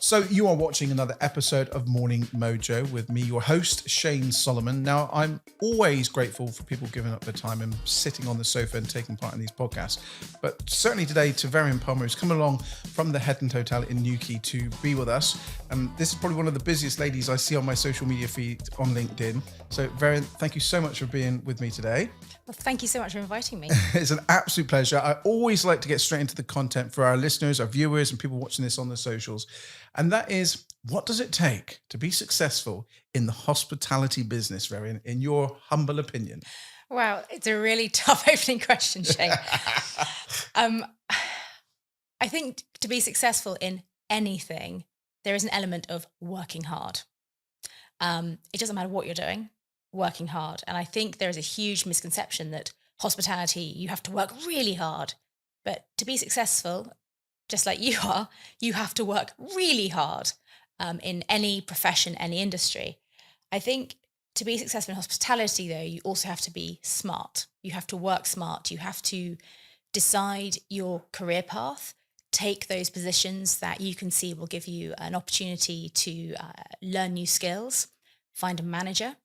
So you are watching another episode of Morning Mojo with me, your host, Shane Solomon. Now, I'm always grateful for people giving up their time and sitting on the sofa and taking part in these podcasts. But certainly today to Veryan Palmer, who's come along from the Kennett Hotel in Newquay to be with us. And this is probably one of the busiest ladies I see on my social media feed on LinkedIn. So Veryan, thank you so much for being with me today. Well, thank you so much for inviting me. It's an absolute pleasure. I always like to get straight into the content for our listeners, our viewers, and people watching this on the socials. And that is, what does it take to be successful in the hospitality business, Veryan, in your humble opinion? Wow, it's a really tough opening question, Shane. I think to be successful in anything, there is an element of working hard. It doesn't matter what you're doing, working hard. And I think there is a huge misconception that hospitality, you have to work really hard. But to be successful, just like you are, you have to work really hard in any profession, any industry. I think to be successful in hospitality, though, you also have to be smart. You have to work smart. You have to decide your career path, take those positions that you can see will give you an opportunity to learn new skills, find a manager,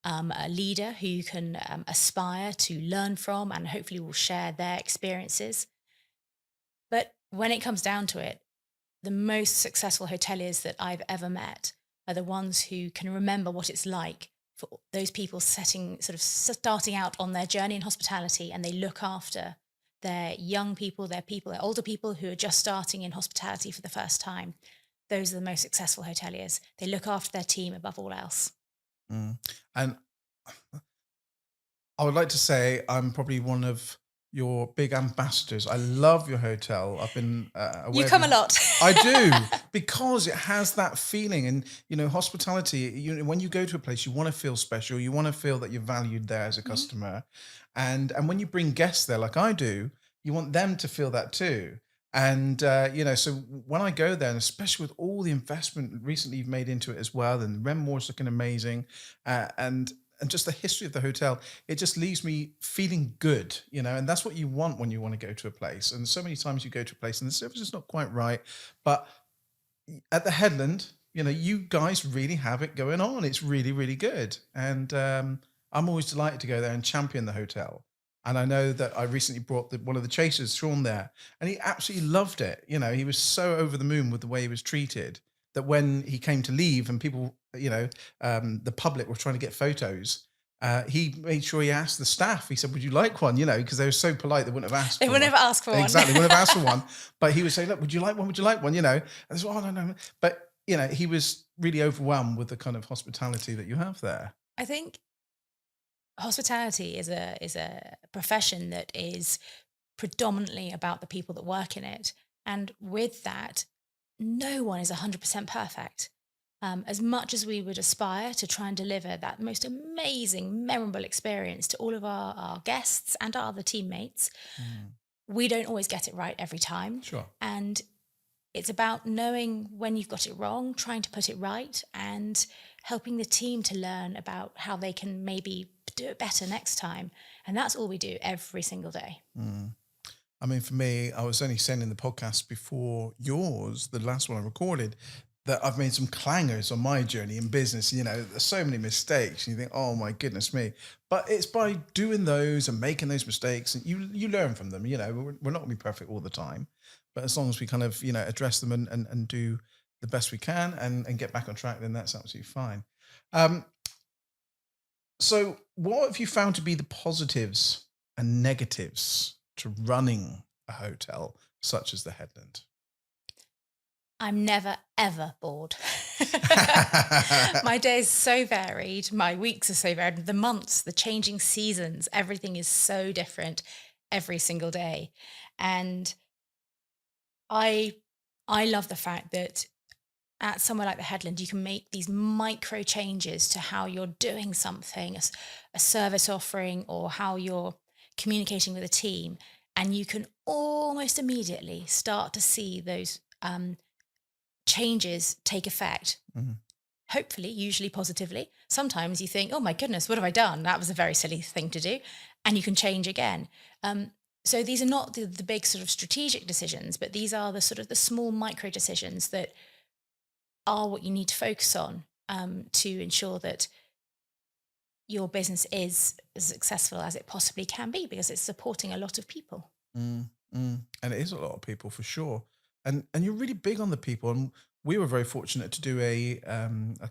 a leader who you can aspire to learn from and hopefully will share their experiences. But when it comes down to it, the most successful hoteliers that I've ever met are the ones who can remember what it's like for those people starting out on their journey in hospitality, and they look after their young people, their older people who are just starting in hospitality for the first time. Those are the most successful hoteliers. They look after their team above all else. And I would like to say I'm probably one of your big ambassadors. I love your hotel. I've been aware You come a lot. I do, because it has that feeling. And, hospitality, when you go to a place, you want to feel special. You want to feel that you're valued there as a customer. And when you bring guests there, like I do, you want them to feel that too. And, so when I go there, and especially with all the investment recently you've made into it as well, and the Renmore's looking amazing, and just the history of the hotel, it just leaves me feeling good, and that's what you want when you want to go to a place. And so many times you go to a place and the service is not quite right, but at the Headland, you guys really have it going on. It's really, really good. And I'm always delighted to go there and champion the hotel. And I know that I recently brought one of the chasers, Sean, there, and he absolutely loved it. He was so over the moon with the way he was treated that when he came to leave and people, the public were trying to get photos, he made sure he asked the staff. He said, "Would you like one?" Because they were so polite, they wouldn't have asked. They wouldn't have asked for one. Exactly, wouldn't have asked for one. But he would say, "Look, would you like one? Would you like one?" And I said, "Oh, no." But he was really overwhelmed with the kind of hospitality that you have there. I think hospitality is a profession that is predominantly about the people that work in it, and with that, no one is 100% perfect. As much as we would aspire to try and deliver that most amazing, memorable experience to all of our guests and our other teammates, we don't always get it right every time. Sure. And it's about knowing when you've got it wrong, trying to put it right, and helping the team to learn about how they can maybe do it better next time. And that's all we do every single day. I mean, for me, I was only saying in the podcast before yours, the last one I recorded, that I've made some clangers on my journey in business. There's so many mistakes. And you think, oh my goodness me. But it's by doing those and making those mistakes, and you learn from them. We're not going to be perfect all the time. But as long as we kind of, address them and do the best we can and get back on track, then that's absolutely fine. So what have you found to be the positives and negatives to running a hotel such as the Headland? I'm never, ever bored. My day is so varied. My weeks are so varied. The months, the changing seasons, everything is so different every single day. And I love the fact that at somewhere like the Headland, you can make these micro changes to how you're doing something, a service offering, or how you're communicating with a team. And you can almost immediately start to see those changes take effect. Hopefully, usually positively. Sometimes you think, oh my goodness, what have I done? That was a very silly thing to do. And you can change again. So these are not the big sort of strategic decisions, but these are the sort of the small micro decisions that are what you need to focus on to ensure that your business is as successful as it possibly can be, because it's supporting a lot of people. Mm, and it is a lot of people for sure. And you're really big on the people. And we were very fortunate to do a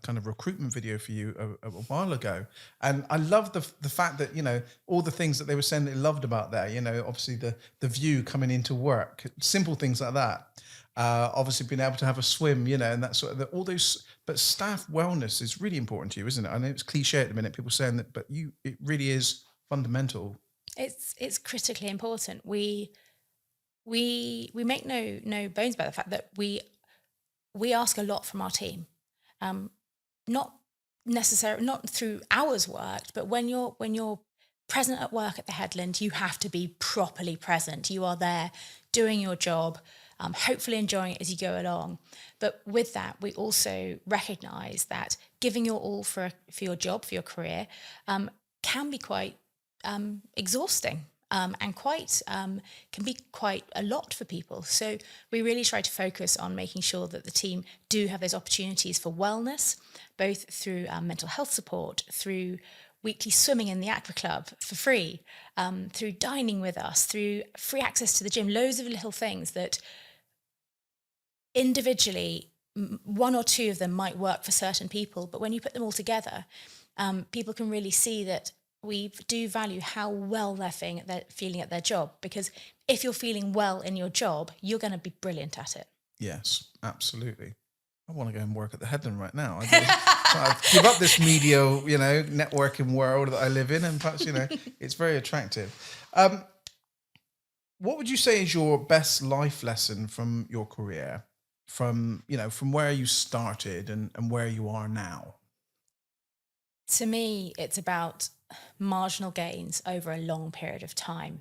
kind of recruitment video for you a while ago. And I love the fact that, all the things that they were saying they loved about there, obviously the view coming into work, simple things like that. Obviously being able to have a swim, and that sort of all those, but staff wellness is really important to you, isn't it? I know it's cliche at the minute, people saying that, but it really is fundamental. It's critically important. We make no bones about the fact that we ask a lot from our team. Not necessarily not through hours worked, but when you're present at work at the Headland, you have to be properly present. You are there doing your job, hopefully enjoying it as you go along. But with that, we also recognise that giving your all for your job, for your career, can be quite exhausting. And can be quite a lot for people. So we really try to focus on making sure that the team do have those opportunities for wellness, both through mental health support, through weekly swimming in the aqua club for free, through dining with us, through free access to the gym, loads of little things that individually, one or two of them might work for certain people, but when you put them all together, people can really see that we do value how well they're feeling at their job, because if you're feeling well in your job, you're going to be brilliant at it. Yes, absolutely. I want to go and work at the Headland right now. I give up this media, networking world that I live in, and perhaps, it's very attractive. What would you say is your best life lesson from your career, from where you started and where you are now? To me, it's about marginal gains over a long period of time.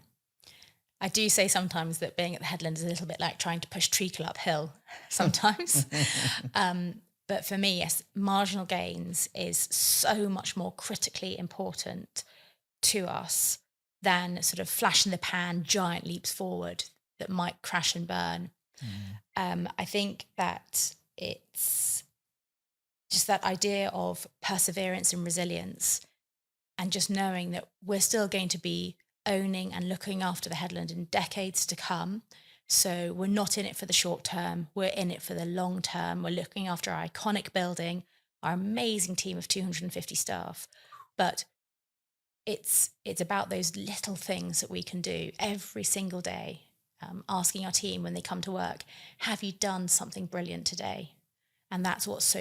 I do say sometimes that being at the Headland is a little bit like trying to push treacle uphill sometimes. But for me, yes, marginal gains is so much more critically important to us than sort of flash in the pan, giant leaps forward that might crash and burn. I think that it's just that idea of perseverance and resilience, and just knowing that we're still going to be owning and looking after the Headland in decades to come. So we're not in it for the short term, we're in it for the long term. We're looking after our iconic building, our amazing team of 250 staff. But it's about those little things that we can do every single day, asking our team when they come to work, have you done something brilliant today? And that's what's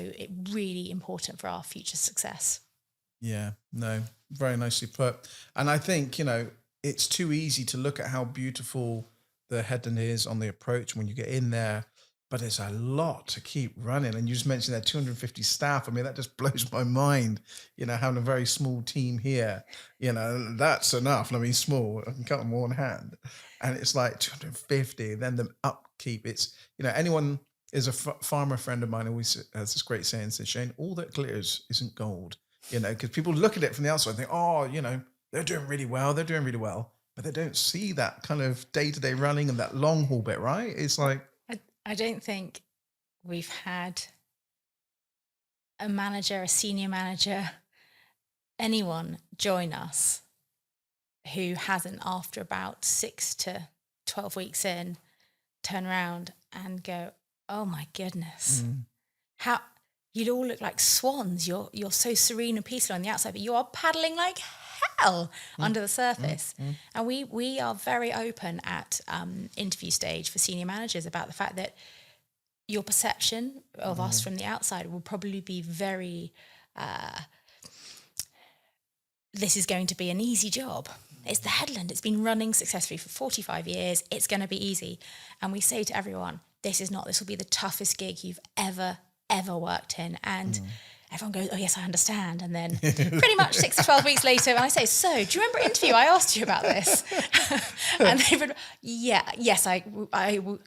really important for our future success. Yeah, no, very nicely put. And I think, it's too easy to look at how beautiful the Headland is on the approach when you get in there, but it's a lot to keep running. And you just mentioned that 250 staff. I mean, that just blows my mind, having a very small team here, that's enough. And I mean, small, I can count them on one hand. And it's like 250, then the upkeep. It's, anyone is a farmer friend of mine always has this great saying, says, Shane, all that glitters isn't gold. Because people look at it from the outside and think, oh, they're doing really well. They're doing really well. But they don't see that kind of day-to-day running and that long haul bit, right? It's like... I don't think we've had a manager, a senior manager, anyone join us who hasn't, after about 6 to 12 weeks in, turn around and go, oh my goodness, how... You'd all look like swans. You're so serene and peaceful on the outside, but you are paddling like hell under the surface. And we are very open at interview stage for senior managers about the fact that your perception of us from the outside will probably be very, this is going to be an easy job. It's the Headland. It's been running successfully for 45 years. It's going to be easy. And we say to everyone, this will be the toughest gig you've ever worked in. And everyone goes, oh yes, I understand. And then pretty much 6 to 12 weeks later, I say, so do you remember interview? I asked you about this. And they would, yes, I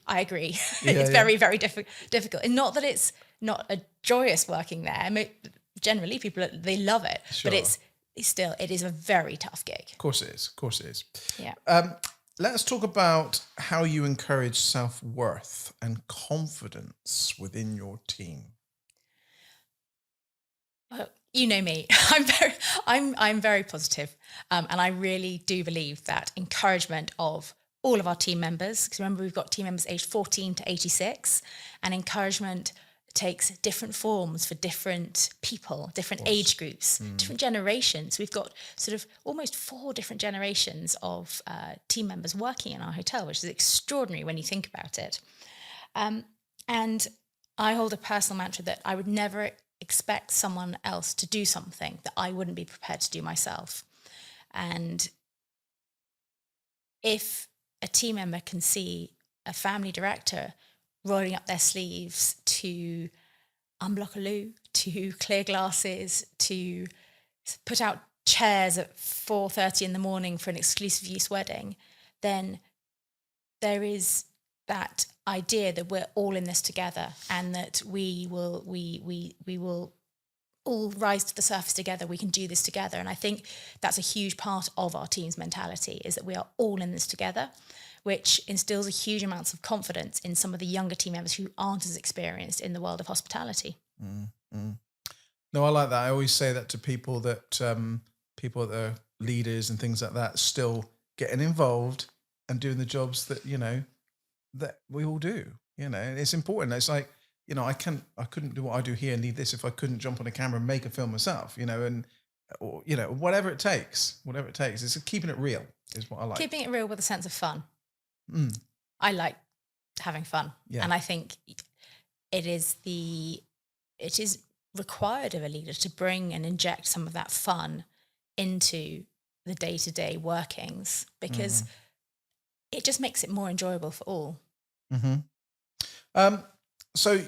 agree. It's very, very difficult. And not that it's not a joyous working there. I mean, generally people, they love it, Sure. but it is a very tough gig. Of course it is. Yeah. Let's talk about how you encourage self-worth and confidence within your team. you know me. I'm very positive, and I really do believe that encouragement of all of our team members. Because remember, we've got team members aged 14 to 86, and encouragement takes different forms for different people, different age groups, different generations. We've got sort of almost 4 different generations of team members working in our hotel, which is extraordinary when you think about it. And I hold a personal mantra that I would never expect someone else to do something that I wouldn't be prepared to do myself. And if a team member can see a family director rolling up their sleeves to unblock a loo, to clear glasses, to put out chairs at 4:30 in the morning for an exclusive use wedding, then there is that idea that we're all in this together, and that we will all rise to the surface together. We can do this together. And I think that's a huge part of our team's mentality, is that we are all in this together, which instills a huge amounts of confidence in some of the younger team members who aren't as experienced in the world of hospitality. No, I like that. I always say that to people that people that are leaders and things like that, still getting involved and doing the jobs that, that we all do, and it's important. It's like, I couldn't do what I do here and need this if I couldn't jump on a camera and make a film myself, or, whatever it takes. It's keeping it real is what I like. Keeping it real with a sense of fun. Mm. I like having fun. Yeah. And I think it is required of a leader to bring and inject some of that fun into the day-to-day workings, because it just makes it more enjoyable for all. Mm-hmm. So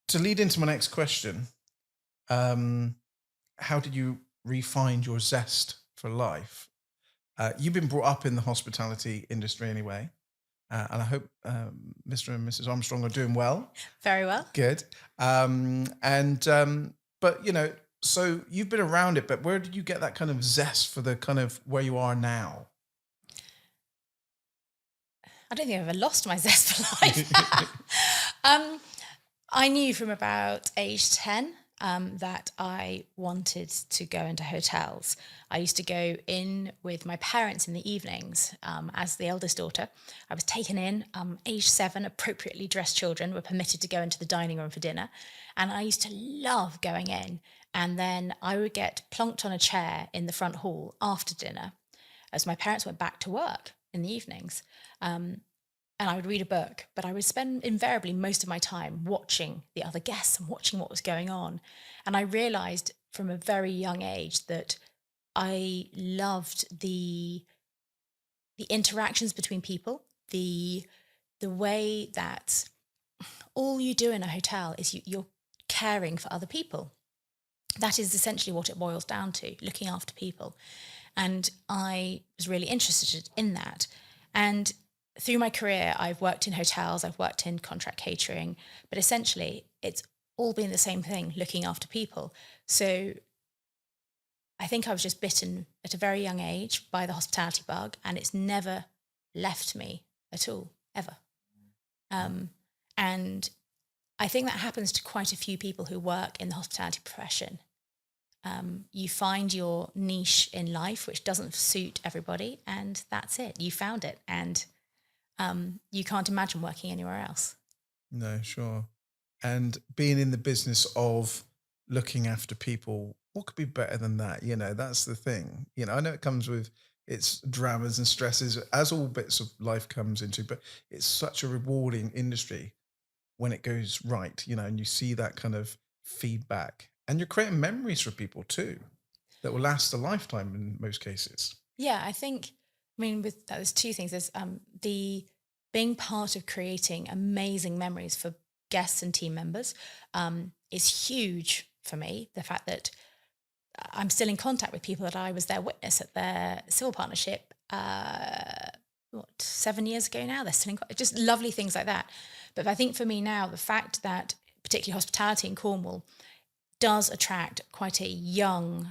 to lead into my next question, how did you re-find your zest for life? You've been brought up in the hospitality industry anyway, and I hope Mr. and Mrs. Armstrong are doing well. Very well. Good. But so you've been around it, but where did you get that kind of zest for the kind of where you are now? I don't think I've ever lost my zest for life. I knew from about age 10 that I wanted to go into hotels. I used to go in with my parents in the evenings as the eldest daughter. I was taken in, age 7, appropriately dressed children were permitted to go into the dining room for dinner. And I used to love going in. And then I would get plonked on a chair in the front hall after dinner as my parents went back to work in the evenings. And I would read a book, but I would spend invariably most of my time watching the other guests and watching what was going on. And I realized from a very young age that I loved the interactions between people, the way that all you do in a hotel is you're caring for other people. That is essentially what it boils down to, looking after people. And I was really interested in that. And through my career, I've worked in hotels, I've worked in contract catering, but essentially it's all been the same thing, looking after people. So I think I was just bitten at a very young age by the hospitality bug, and it's never left me at all, ever. And I think that happens to quite a few people who work in the hospitality profession. You find your niche in life, which doesn't suit everybody, and that's it. You found it, and you can't imagine working anywhere else. No, sure. And being in the business of looking after people, what could be better than that? That's the thing. I know it comes with its dramas and stresses, as all bits of life comes into, but it's such a rewarding industry when it goes right, and you see that kind of feedback, and you're creating memories for people too that will last a lifetime in most cases. Yeah, with that, there's 2 things. There's the being part of creating amazing memories for guests and team members is huge for me. The fact that I'm still in contact with people that I was their witness at their civil partnership 7 years ago now. They're still just lovely things like that. But I think for me now, the fact that particularly hospitality in Cornwall does attract quite a young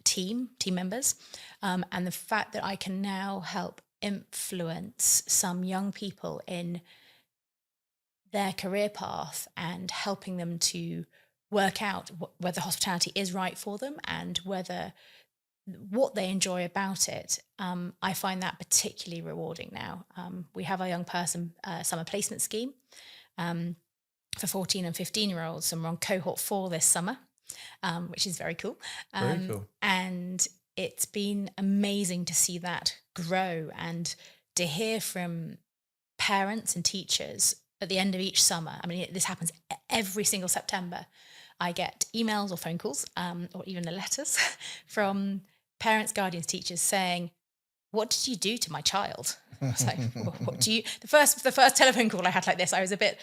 team members, and the fact that I can now help influence some young people in their career path and helping them to work out whether hospitality is right for them and whether what they enjoy about it. I find that particularly rewarding now. We have our young person summer placement scheme for 14 and 15-year-olds, and we're on cohort 4 this summer, which is very cool. Very cool. And it's been amazing to see that grow and to hear from parents and teachers at the end of each summer. I mean, this happens every single September. I get emails or phone calls, or even letters from parents, guardians, teachers saying, "What did you do to my child?" I was like, "What do you?" The first telephone call I had like this, I was a bit,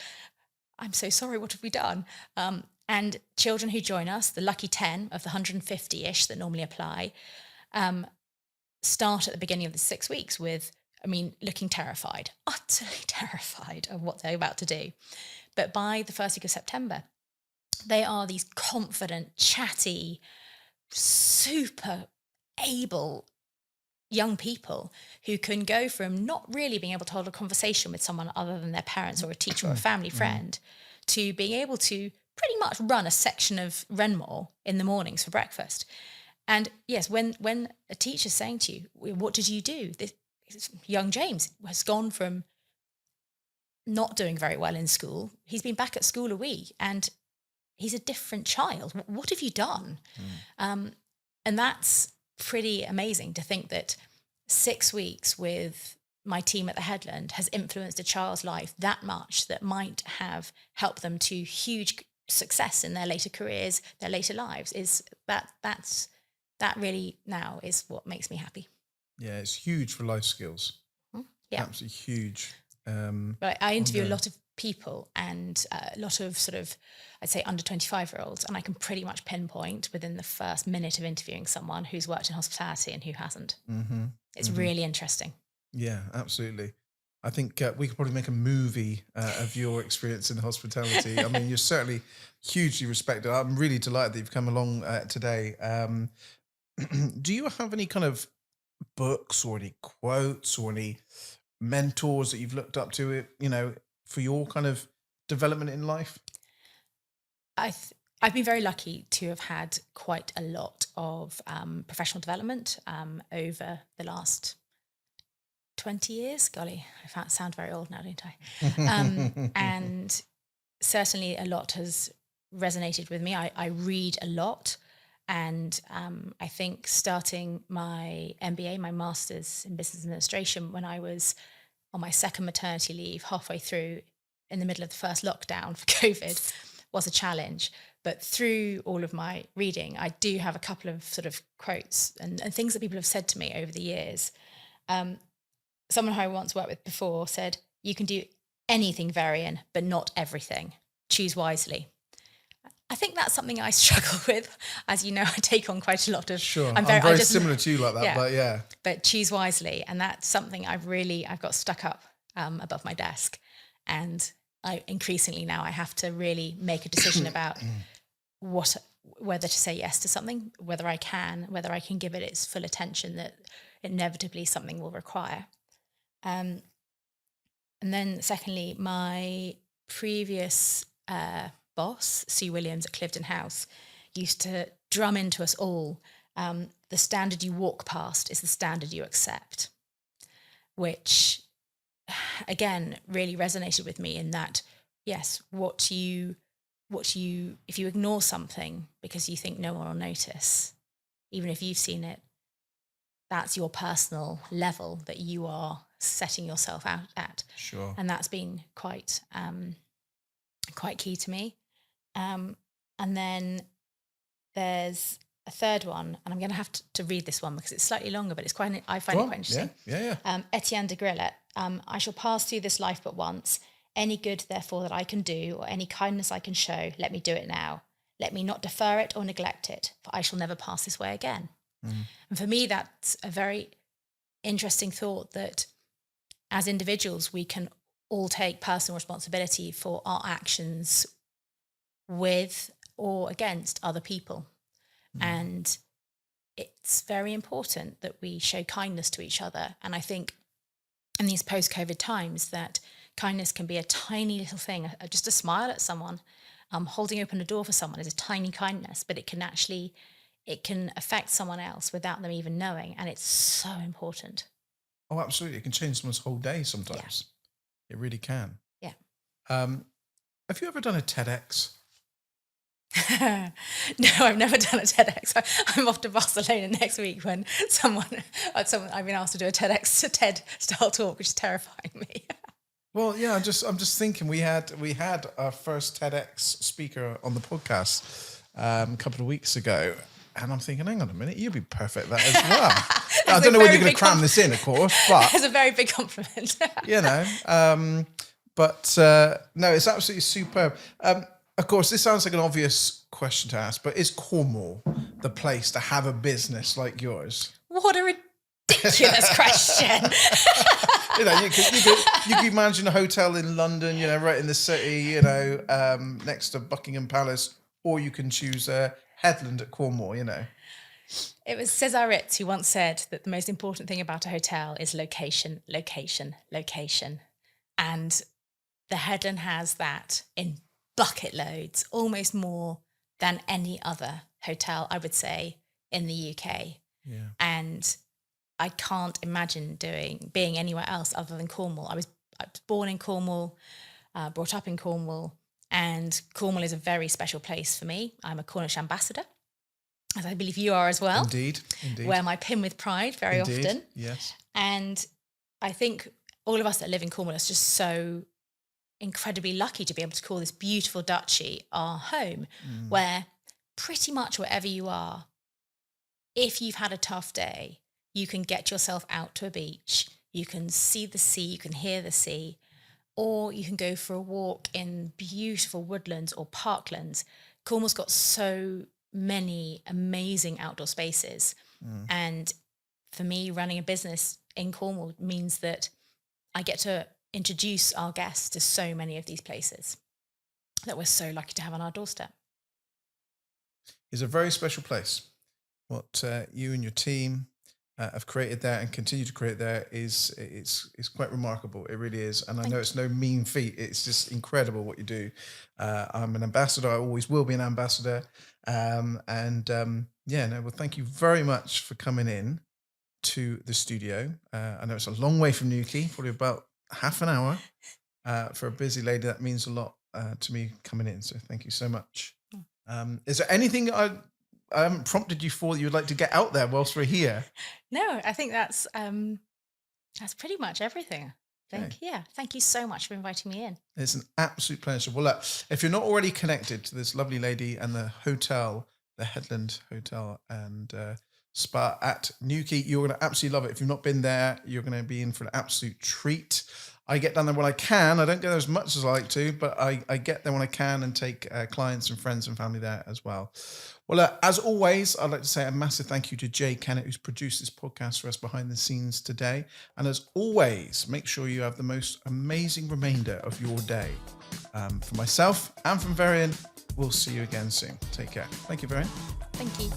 "I'm so sorry. What have we done?" And children who join us, the lucky 10 of the 150-ish that normally apply, start at the beginning of the 6 weeks with, looking terrified, utterly terrified of what they're about to do. But by the first week of September, they are these confident, chatty, super able young people who can go from not really being able to hold a conversation with someone other than their parents or a teacher or a family friend to being able to pretty much run a section of Renmore in the mornings for breakfast. And yes, when a teacher's saying to you, "What did you do?" This young James has gone from not doing very well in school. He's been back at school a week and he's a different child. What have you done? And that's pretty amazing to think that 6 weeks with my team at the Headland has influenced a child's life that much that might have helped them to huge success in their later careers, their later lives. That really now is what makes me happy. Yeah, it's huge for life skills. Yeah. Absolutely huge. But I interview a lot of people and a lot of sort of, I'd say, under 25-year-olds, and I can pretty much pinpoint within the first minute of interviewing someone who's worked in hospitality and who hasn't. It's really interesting. Yeah, absolutely. I think we could probably make a movie of your experience in hospitality. I mean, you're certainly hugely respected. I'm really delighted that you've come along today. Do you have any kind of books or any quotes or any mentors that you've looked up to, for your kind of development in life? I've been very lucky to have had quite a lot of professional development over the last 20 years. Golly, I sound very old now, don't I? And certainly a lot has resonated with me. I read a lot. And I think starting my MBA, my master's in business administration, when I was on my second maternity leave, halfway through in the middle of the first lockdown for COVID, was a challenge. But through all of my reading, I do have a couple of sort of quotes and things that people have said to me over the years. Someone who I once worked with before said, "You can do anything, Veryan, but not everything. Choose wisely." I think that's something I struggle with. As you know, I take on quite a lot of... Sure, I'm very similar to you like that, yeah, but yeah. But choose wisely. And that's something I've got stuck up above my desk. And increasingly now I have to really make a decision about whether to say yes to something, whether I can give it its full attention that inevitably something will require. And then secondly, my previous boss, Sue Williams at Cliveden House, used to drum into us all, the standard you walk past is the standard you accept, which again really resonated with me in that, yes, if you ignore something because you think no one will notice, even if you've seen it, that's your personal level that you are setting yourself out at. Sure. And that's been quite key to me. And then there's a third one, and I'm going to have to read this one because it's slightly longer, but I find it quite interesting. Yeah. Etienne de Grillet. "I shall pass through this life but once. Any good, therefore, that I can do, or any kindness I can show, let me do it now. Let me not defer it or neglect it, for I shall never pass this way again." And for me, that's a very interesting thought, that as individuals, we can all take personal responsibility for our actions with or against other people. And it's very important that we show kindness to each other. And I think in these post-COVID times that kindness can be a tiny little thing, just a smile at someone, Holding open a door for someone is a tiny kindness, but it can affect someone else without them even knowing. And it's so important. Oh, absolutely. It can change someone's whole day sometimes. It really can. Yeah. Have you ever done a TEDx? No, I've never done a TEDx. I'm off to Barcelona next week when I've been asked to do a TED style talk, which is terrifying me. Well, yeah, I'm just thinking we had our first TEDx speaker on the podcast a couple of weeks ago, and I'm thinking, hang on a minute, you'd be perfect at that as well. I don't know when you're going to cram this in, of course, but it's a very big compliment. you know, no, it's absolutely superb. Of course, this sounds like an obvious question to ask, but is Cornwall the place to have a business like yours? What a ridiculous question. You know, you could imagine a hotel in London, you know, right in the city, you know, next to Buckingham Palace, or you can choose a headland at Cornwall, you know. It was Cesar Ritz who once said that the most important thing about a hotel is location, location, location. And the headland has that in bucket loads, almost more than any other hotel, I would say, in the UK. Yeah. And I can't imagine being anywhere else other than Cornwall. I was born in Cornwall, brought up in Cornwall, and Cornwall is a very special place for me. I'm a Cornish ambassador, as I believe you are as well. Indeed. Wear my pin with pride very often. Yes. And I think all of us that live in Cornwall are just so incredibly lucky to be able to call this beautiful duchy our home, where pretty much wherever you are, if you've had a tough day, you can get yourself out to a beach, you can see the sea, you can hear the sea, or you can go for a walk in beautiful woodlands or parklands. Cornwall's got so many amazing outdoor spaces. And for me, running a business in Cornwall means that I get to introduce our guests to so many of these places that we're so lucky to have on our doorstep. It's a very special place. What you and your team have created there and continue to create there is quite remarkable. It really is. And I know it's no mean feat. It's just incredible what you do. I'm an ambassador. I always will be an ambassador. Well, thank you very much for coming in to the studio. I know it's a long way from Newquay, probably about half an hour. For a busy lady, that means a lot to me coming in. So thank you so much. Is there anything I haven't prompted you for that you would like to get out there whilst we're here? No, I think that's pretty much everything. Thank you so much for inviting me in. It's an absolute pleasure. Well, look, if you're not already connected to this lovely lady and the hotel, the Headland Hotel and Spa at Newquay, you're going to absolutely love it. If you've not been there, you're going to be in for an absolute treat. I get down there when I can. I don't go there as much as I like to, but I get there when I can and take clients and friends and family there as well. Well, as always, I'd like to say a massive thank you to Jay Kennett, who's produced this podcast for us behind the scenes today. And as always, make sure you have the most amazing remainder of your day. For myself and from Veryan, we'll see you again soon. Take care. Thank you, Veryan. Thank you.